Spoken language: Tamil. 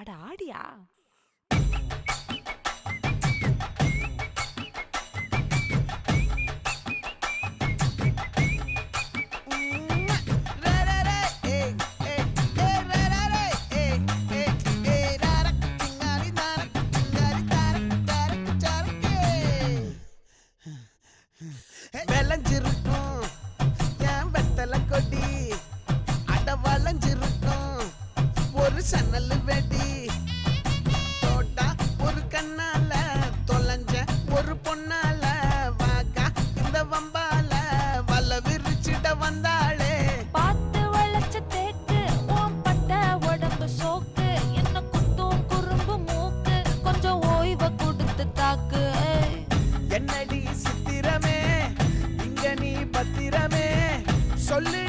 அட ஆடியா? விளைஞ்சிருக்கும் என் வெத்தலை கொடி, அட வளைஞ்சிருக்கும் ஒரு சன்னல் வெடி, தோட்டா ஒரு கண்ணால தொலைஞ்ச ஒரு பொண்ணால வாக்கா இந்த வம்பால வல விரிச்சிட வந்தாளே. பார்த்து வளைச்ச தேக்கு உன் பட்ட உடம்பு சோக்கு, என்ன குத்தும் குறும்பு மூக்கு, கொஞ்சம் ஓய்வை கொடுத்து தாக்கு. என்னடி சித்திரமே இங்க நீ பத்திரமே சொல்லு